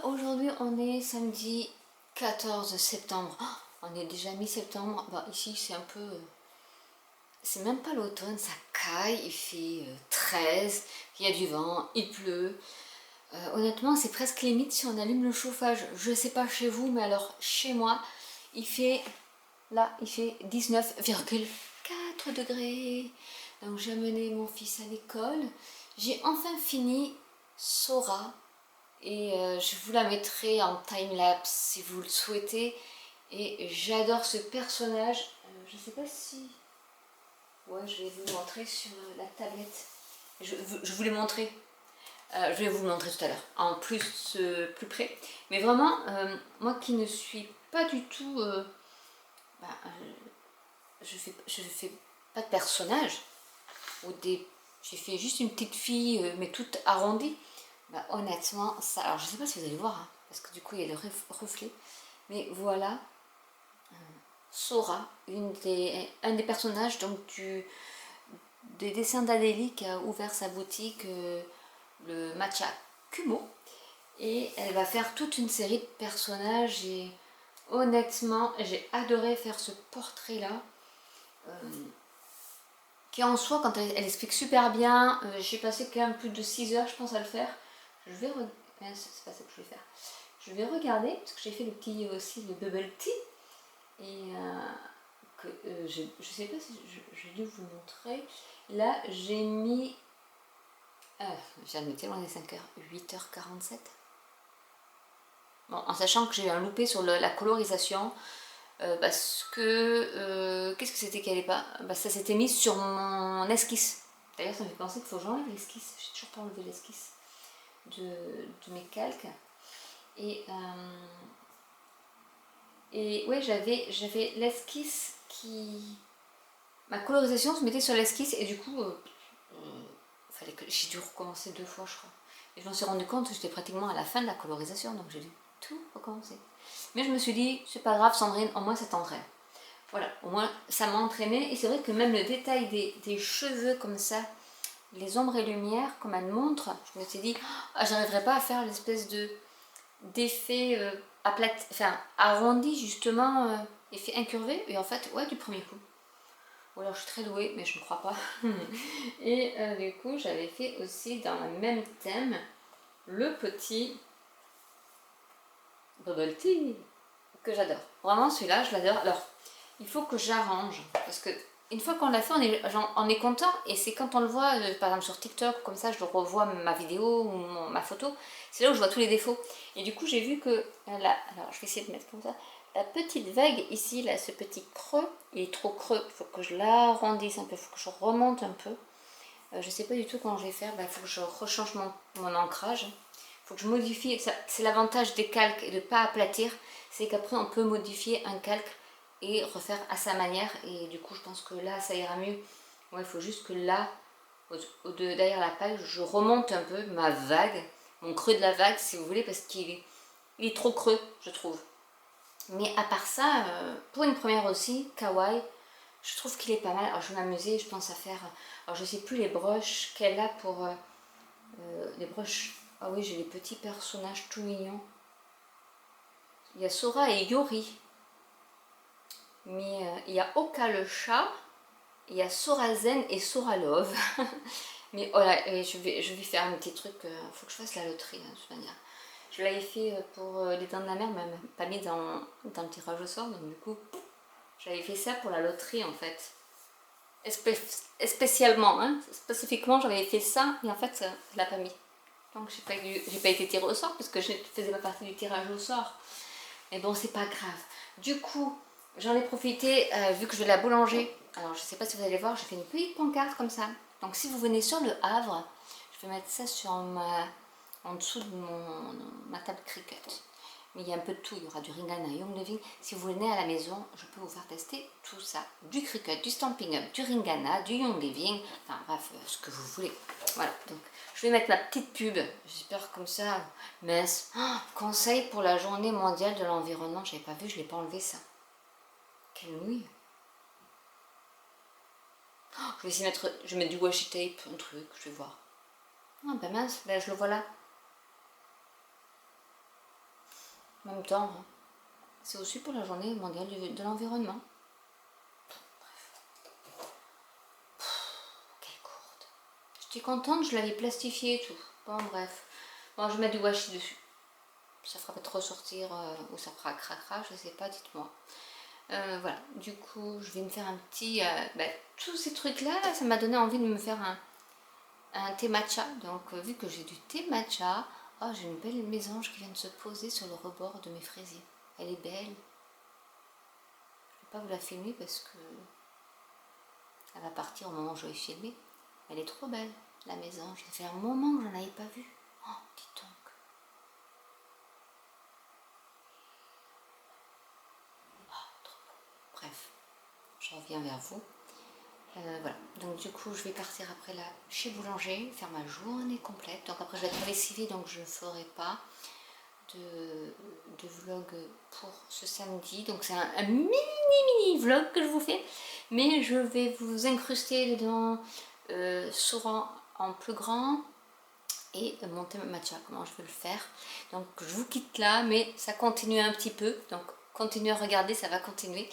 Aujourd'hui on est samedi 14 septembre. Oh, on est déjà mi-septembre. Bah, ici c'est un peu... c'est même pas l'automne, ça caille, il fait 13, il y a du vent, il pleut. Honnêtement c'est presque limite si on allume le chauffage. Je sais pas chez vous, mais alors chez moi il fait... là il fait 19,4 degrés. Donc j'ai amené mon fils à l'école. J'ai enfin fini Sora. Et je vous la mettrai en time-lapse si vous le souhaitez. Et j'adore ce personnage. Je sais pas si... ouais, je vais vous le montrer sur la tablette. Je vous l'ai montré. Je vais vous le montrer tout à l'heure. En plus, plus près. Mais vraiment, moi qui ne suis pas du tout... bah, je fais pas de personnage. Ou des... j'ai fait juste une petite fille, mais toute arrondie. Bah, honnêtement, ça... alors je sais pas si vous allez voir, hein, parce que du coup il y a le reflet. Mais voilà, Sora, un des personnages donc des dessins d'Adélie qui a ouvert sa boutique, le Matcha Kumo. Et elle va faire toute une série de personnages et honnêtement, j'ai adoré faire ce portrait-là. Qui en soi, quand elle explique super bien, j'ai passé quand même plus de 6 heures je pense à le faire. Je vais c'est pas ça que je vais faire. Je vais regarder, parce que j'ai fait le petit aussi, le bubble tea. Et je sais pas si j'ai dû vous le montrer. Là, j'ai mis... j'ai noté loin des 5 heures, 8h47. Bon, en sachant que j'ai eu un loupé sur la colorisation. Parce que... qu'est-ce que c'était qu'elle n'est pas... bah, ça s'était mis sur mon esquisse. D'ailleurs, ça me fait penser qu'il faut que j'enlève l'esquisse. J'ai toujours pas enlevé l'esquisse de mes calques. Et ouais, j'avais l'esquisse qui... ma colorisation se mettait sur l'esquisse et du coup, fallait que j'ai dû recommencer 2 fois, je crois. Et je m'en suis rendu compte que j'étais pratiquement à la fin de la colorisation, donc j'ai dû tout recommencer. Mais je me suis dit, c'est pas grave, Sandrine, au moins ça t'entraîne. Voilà, au moins ça m'a entraîné. Et c'est vrai que même le détail des cheveux comme ça, les ombres et lumières, comme elle montre, je me suis dit, ah, j'arriverai pas à faire l'espèce d'effet enfin, arrondi justement, effet incurvé. Et en fait, ouais, du premier coup. Ou alors je suis très douée, mais je ne crois pas. Et du coup, j'avais fait aussi dans le même thème le petit bubble tea que j'adore. Vraiment, celui-là, je l'adore. Alors, il faut que j'arrange parce que une fois qu'on l'a fait, on est content. Et c'est quand on le voit, par exemple sur TikTok, comme ça, je le revois ma vidéo ou ma photo. C'est là où je vois tous les défauts. Et du coup, j'ai vu que là, alors je vais essayer de mettre comme ça. La petite vague ici, là, ce petit creux, il est trop creux. Il faut que je l'arrondisse un peu, il faut que je remonte un peu. Je ne sais pas du tout comment je vais faire. Il faut que je rechange mon ancrage. Il faut que je modifie. C'est l'avantage des calques et de ne pas aplatir. C'est qu'après, on peut modifier un calque et refaire à sa manière. Et du coup, je pense que là, ça ira mieux. Ouais, il faut juste que là, derrière la page, je remonte un peu ma vague, mon creux de la vague, si vous voulez, parce qu'il est trop creux, je trouve. Mais à part ça, pour une première aussi, kawaii, je trouve qu'il est pas mal. Alors je vais m'amuser, je pense à faire... alors je sais plus les broches qu'elle a pour... les broches... ah oui, j'ai les petits personnages tout mignons. Il y a Sora et Yori. Mais il y a Oka le chat. Il y a Sora Zen et Sora Love. Mais voilà, je vais faire un petit truc. Faut que je fasse la loterie, de toute manière. Je l'avais fait pour les dents de la mer, mais pas mis dans le tirage au sort. Donc du coup, j'avais fait ça pour la loterie en fait. Spécialement, hein, spécifiquement, j'avais fait ça, et en fait, je l'ai pas mis. Donc j'ai pas été tirée au sort, parce que je ne faisais pas partie du tirage au sort. Mais bon, c'est pas grave. Du coup, j'en ai profité, vu que je vais la boulanger. Alors, je sais pas si vous allez voir, j'ai fait une petite pancarte comme ça. Donc, si vous venez sur le Havre, je vais mettre ça sur en dessous de ma table cricket. Mais il y a un peu de tout, il y aura du Ringana, Young Living. Si vous venez à la maison, je peux vous faire tester tout ça. Du cricket, du Stampin' Up, du Ringana, du Young Living, enfin bref, ce que vous voulez. Voilà, donc je vais mettre ma petite pub, j'espère comme ça. Mais conseil pour la journée mondiale de l'environnement, j'avais pas vu, je l'ai pas enlevé ça. Quelle nouille. Je vais essayer de mettre, je vais mettre du washi tape, un truc, je vais voir. Ah ben mince, ben je le vois là. En même temps, hein, c'est aussi pour la journée mondiale de l'environnement. Quelle courte. J'étais contente, je l'avais plastifié et tout. Bon, bref. Bon, je vais mettre du washi dessus. Ça fera peut-être ressortir ou ça fera cracra, je sais pas, dites-moi. Voilà, du coup, je vais me faire un petit... tous ces trucs-là, là, ça m'a donné envie de me faire un thé matcha. Donc, vu que j'ai du thé matcha, oh, j'ai une belle mésange qui vient de se poser sur le rebord de mes fraisiers. Elle est belle. Je ne vais pas vous la filmer parce que elle va partir au moment où je vais filmer. Elle est trop belle, la mésange. Ça fait un moment que je n'en avais pas vue. Oh, dis donc. Oh, trop beau. Bref, je reviens vers vous. Voilà, donc du coup je vais partir après là chez Boulanger, faire ma journée complète. Donc après je vais être lessivée, donc je ne ferai pas de vlog pour ce samedi. Donc c'est un mini vlog que je vous fais, mais je vais vous incruster dedans Souran en plus grand et monter ma matcha, comment je vais le faire. Donc je vous quitte là, mais ça continue un petit peu, donc continuez à regarder, ça va continuer.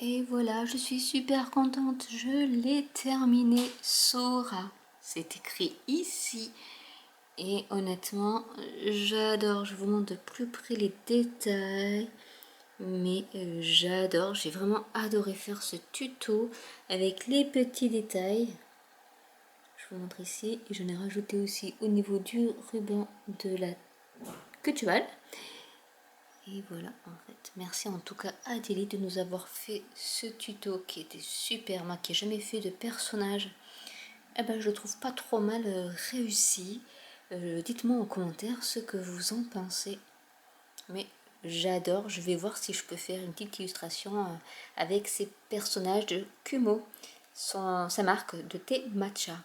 Et voilà, je suis super contente, je l'ai terminé. Sora, c'est écrit ici. Et honnêtement, j'adore, je vous montre de plus près les détails. Mais j'adore, j'ai vraiment adoré faire ce tuto avec les petits détails. Je vous montre ici, et j'en ai rajouté aussi au niveau du ruban de la queue de cheval. Et voilà, en fait, merci en tout cas à Adélie de nous avoir fait ce tuto qui était super. Moi qui n'ai jamais fait de personnage, eh ben, je le trouve pas trop mal réussi. Dites-moi en commentaire ce que vous en pensez. Mais j'adore, je vais voir si je peux faire une petite illustration avec ces personnages de Kumo, sa marque de thé matcha.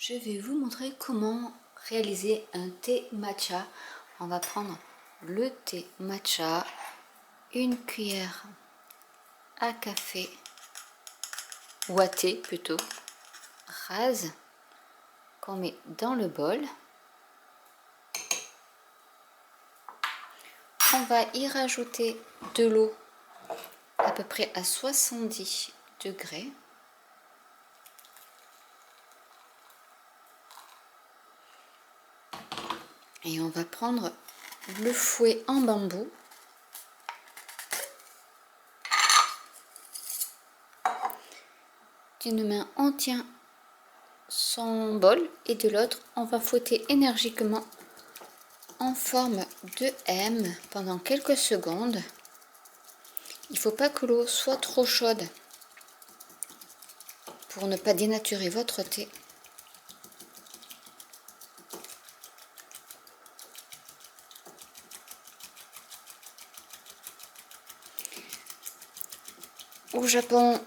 je vais vous montrer comment réaliser un thé matcha. On va prendre le thé matcha, une cuillère à café, ou à thé plutôt, rase, qu'on met dans le bol. On va y rajouter de l'eau à peu près à 70 degrés. Et on va prendre le fouet en bambou. D'une main, on tient son bol et de l'autre, on va fouetter énergiquement en forme de M pendant quelques secondes. Il ne faut pas que l'eau soit trop chaude pour ne pas dénaturer votre thé. Au Japon,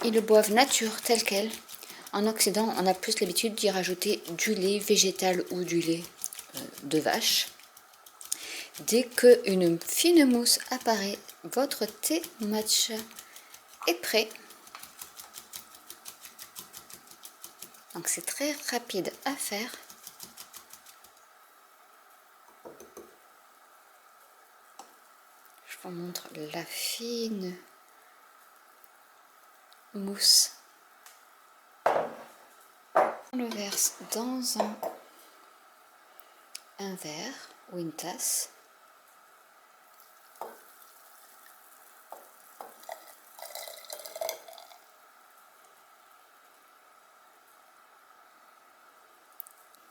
ils le boivent nature tel quel. En Occident, on a plus l'habitude d'y rajouter du lait végétal ou du lait de vache. Dès qu'une fine mousse apparaît, votre thé matcha est prêt. Donc c'est très rapide à faire. Je vous montre la fine mousse. On le verse dans un verre ou une tasse.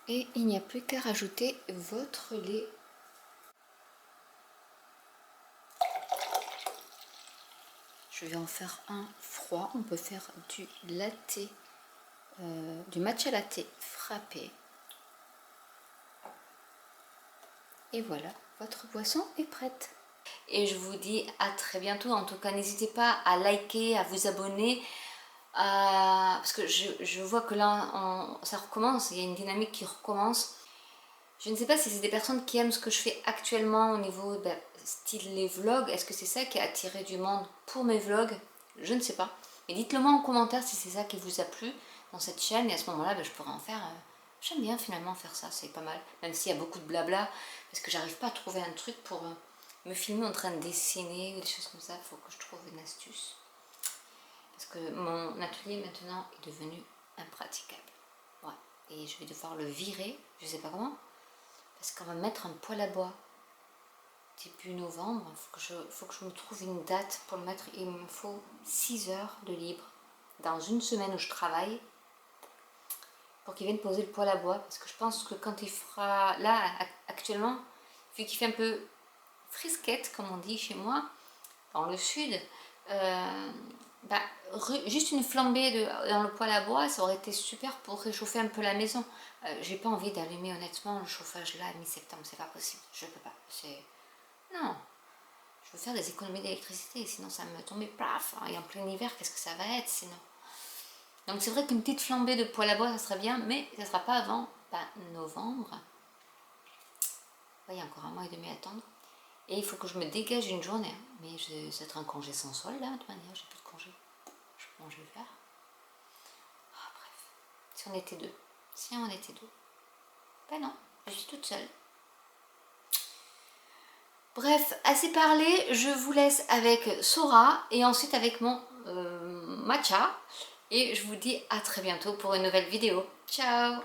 Et il n'y a plus qu'à rajouter votre lait. Je vais en faire un froid. On peut faire du latte, du matcha latte frappé. Et voilà, votre boisson est prête. Et je vous dis à très bientôt. En tout cas, n'hésitez pas à liker, à vous abonner. Parce que je vois que là, ça recommence. Il y a une dynamique qui recommence. Je ne sais pas si c'est des personnes qui aiment ce que je fais actuellement au niveau style les vlogs. Est-ce que c'est ça qui a attiré du monde pour mes vlogs? Je ne sais pas. Mais dites-le moi en commentaire si c'est ça qui vous a plu dans cette chaîne. Et à ce moment-là, je pourrais en faire... J'aime bien finalement faire ça, c'est pas mal. Même s'il y a beaucoup de blabla. Parce que j'arrive pas à trouver un truc pour me filmer en train de dessiner ou des choses comme ça. Il faut que je trouve une astuce. Parce que mon atelier maintenant est devenu impraticable. Ouais. Et je vais devoir le virer, je sais pas comment. Parce qu'on va mettre un poêle à bois début novembre. Il faut que je me trouve une date pour le mettre. Il me faut 6 heures de libre dans une semaine où je travaille pour qu'il vienne poser le poêle à bois. Parce que je pense que quand il fera... Là, actuellement, vu qu'il fait un peu frisquette, comme on dit chez moi, dans le sud, juste une flambée dans le poêle à bois, ça aurait été super pour réchauffer un peu la maison. J'ai pas envie d'allumer honnêtement le chauffage là à mi-septembre, c'est pas possible, je peux pas. Non, je veux faire des économies d'électricité, sinon ça me tombe paf. Et en plein hiver, qu'est-ce que ça va être sinon? Donc c'est vrai qu'une petite flambée de poêle à bois, ça serait bien, mais ça sera pas avant novembre. Il y a encore un mois et demi à attendre. Et il faut que je me dégage une journée. Mais ça va être un congé sans solde là, de toute manière, j'ai plus de congé. Je sais pas comment je vais faire. Bref. Si on était deux. Si on était deux. Ben non, je suis toute seule. Bref, assez parlé, je vous laisse avec Sora et ensuite avec mon matcha. Et je vous dis à très bientôt pour une nouvelle vidéo. Ciao!